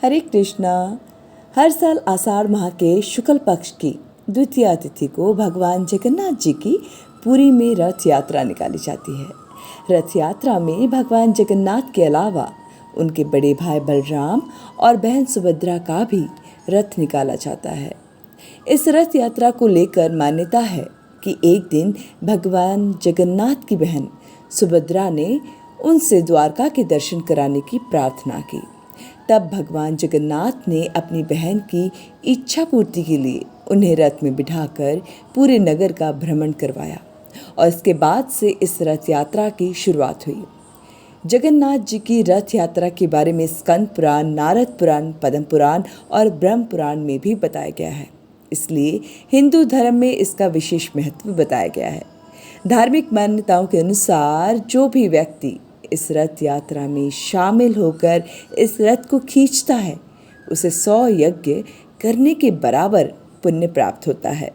हरे कृष्णा। हर साल आषाढ़ माह के शुक्ल पक्ष की द्वितीया तिथि को भगवान जगन्नाथ जी की पुरी में रथ यात्रा निकाली जाती है। रथ यात्रा में भगवान जगन्नाथ के अलावा उनके बड़े भाई बलराम और बहन सुभद्रा का भी रथ निकाला जाता है। इस रथ यात्रा को लेकर मान्यता है कि एक दिन भगवान जगन्नाथ की बहन सुभद्रा ने उनसे द्वारका के दर्शन कराने की प्रार्थना की। तब भगवान जगन्नाथ ने अपनी बहन की इच्छा पूर्ति के लिए उन्हें रथ में बिठाकर पूरे नगर का भ्रमण करवाया और इसके बाद से इस रथ यात्रा की शुरुआत हुई। जगन्नाथ जी की रथ यात्रा के बारे में स्कंद पुराण, नारद पुराण, पद्म पुराण और ब्रह्म पुराण में भी बताया गया है। इसलिए हिंदू धर्म में इसका विशेष महत्व बताया गया है। धार्मिक मान्यताओं के अनुसार जो भी व्यक्ति इस रथ यात्रा में शामिल होकर इस रथ को खींचता है उसे 100 यज्ञ करने के बराबर पुण्य प्राप्त होता है।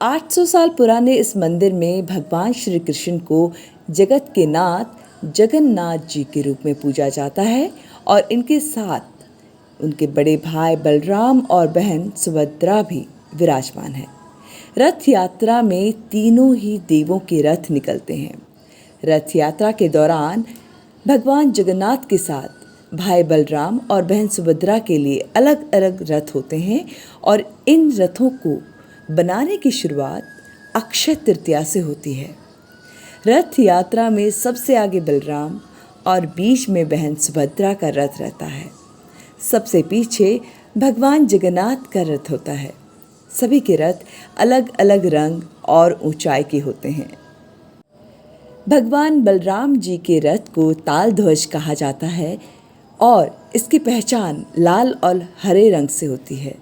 800 साल पुराने इस मंदिर में भगवान श्री कृष्ण को जगत के नाथ जगन्नाथ जी के रूप में पूजा जाता है और इनके साथ उनके बड़े भाई बलराम और बहन सुभद्रा भी विराजमान है। रथ यात्रा में तीनों ही देवों के रथ निकलते हैं। रथ यात्रा के दौरान भगवान जगन्नाथ के साथ भाई बलराम और बहन सुभद्रा के लिए अलग अलग रथ होते हैं और इन रथों को बनाने की शुरुआत अक्षय तृतीया से होती है। रथ यात्रा में सबसे आगे बलराम और बीच में बहन सुभद्रा का रथ रहता है। सबसे पीछे भगवान जगन्नाथ का रथ होता है। सभी के रथ अलग अलग रंग और ऊंचाई के होते हैं। भगवान बलराम जी के रथ को ताल ध्वज कहा जाता है और इसकी पहचान लाल और हरे रंग से होती है।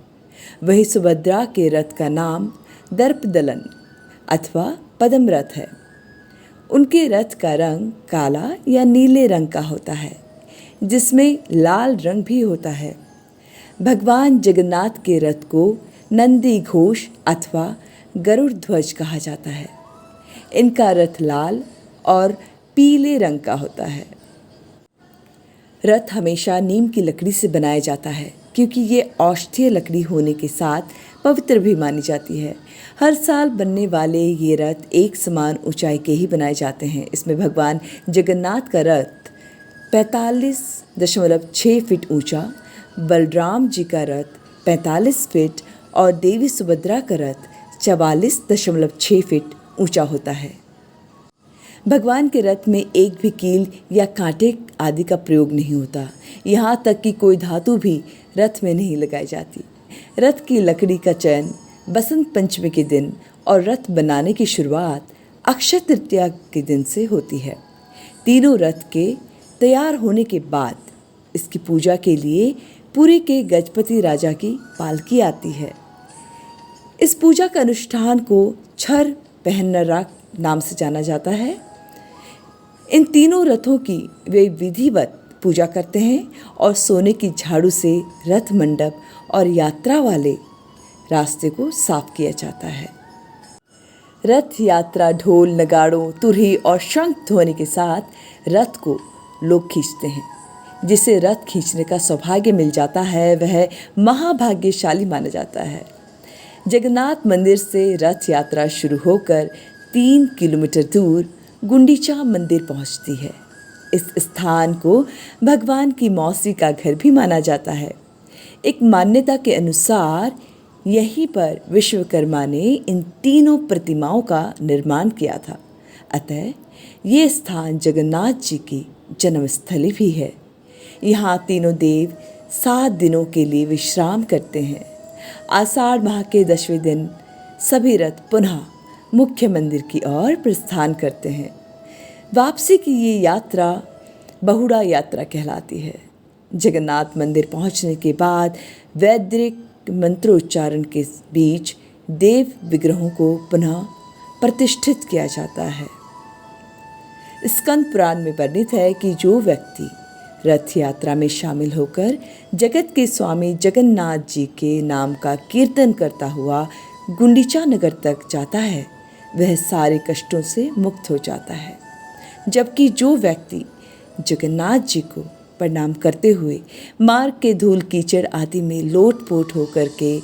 वही सुभद्रा के रथ का नाम दर्पदलन अथवा पद्म रथ है। उनके रथ का रंग काला या नीले रंग का होता है जिसमें लाल रंग भी होता है। भगवान जगन्नाथ के रथ को नंदी घोष अथवा गरुड़ ध्वज कहा जाता है। इनका रथ लाल और पीले रंग का होता है। रथ हमेशा नीम की लकड़ी से बनाया जाता है क्योंकि ये औषधीय लकड़ी होने के साथ पवित्र भी मानी जाती है। हर साल बनने वाले ये रथ एक समान ऊंचाई के ही बनाए जाते हैं। इसमें भगवान जगन्नाथ का रथ 45.6 फीट ऊंचा, बलराम जी का रथ 45 फीट और देवी सुभद्रा का रथ 44.6 फीट ऊंचा होता है। भगवान के रथ में एक भी कील या कांटे आदि का प्रयोग नहीं होता। यहाँ तक कि कोई धातु भी रथ में नहीं लगाई जाती। रथ की लकड़ी का चयन बसंत पंचमी के दिन और रथ बनाने की शुरुआत अक्षय तृतीया के दिन से होती है। तीनों रथ के तैयार होने के बाद इसकी पूजा के लिए पुरी के गजपति राजा की पालकी आती है। इस पूजा का अनुष्ठान को छर पहनरा नाम से जाना जाता है। इन तीनों रथों की वे विधिवत पूजा करते हैं और सोने की झाड़ू से रथ मंडप और यात्रा वाले रास्ते को साफ किया जाता है। रथ यात्रा ढोल, नगाड़ों, तुरही और शंख ध्वनि के साथ रथ को लोग खींचते हैं। जिसे रथ खींचने का सौभाग्य मिल जाता है वह महाभाग्यशाली माना जाता है। जगन्नाथ मंदिर से रथ यात्रा शुरू होकर 3 किलोमीटर दूर गुंडीचा मंदिर पहुंचती है। इस स्थान को भगवान की मौसी का घर भी माना जाता है। एक मान्यता के अनुसार यहीं पर विश्वकर्मा ने इन तीनों प्रतिमाओं का निर्माण किया था। अतः ये स्थान जगन्नाथ जी की जन्मस्थली भी है। यहाँ तीनों देव 7 दिनों के लिए विश्राम करते हैं। आषाढ़ माह के 10वें दिन सभी रथ पुनः मुख्य मंदिर की ओर प्रस्थान करते हैं। वापसी की ये यात्रा बहुड़ा यात्रा कहलाती है। जगन्नाथ मंदिर पहुंचने के बाद वैदिक मंत्रोच्चारण के बीच देव विग्रहों को पुनः प्रतिष्ठित किया जाता है। स्कंद पुराण में वर्णित है कि जो व्यक्ति रथ यात्रा में शामिल होकर जगत के स्वामी जगन्नाथ जी के नाम का कीर्तन करता हुआ गुंडीचा नगर तक जाता है वह सारे कष्टों से मुक्त हो जाता है। जबकि जो व्यक्ति जगन्नाथ जी को प्रणाम करते हुए मार्ग के धूल कीचड़ आदि में लोटपोट होकर के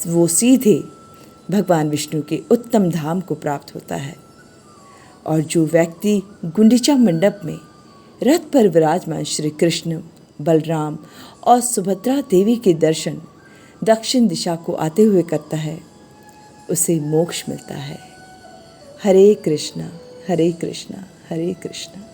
वो सीधे भगवान विष्णु के उत्तम धाम को प्राप्त होता है। और जो व्यक्ति गुंडीचा मंडप में रथ पर विराजमान श्री कृष्ण, बलराम और सुभद्रा देवी के दर्शन दक्षिण दिशा को आते हुए करता है, उसे मोक्ष मिलता है। हरे कृष्णा हरे कृष्णा हरे कृष्णा।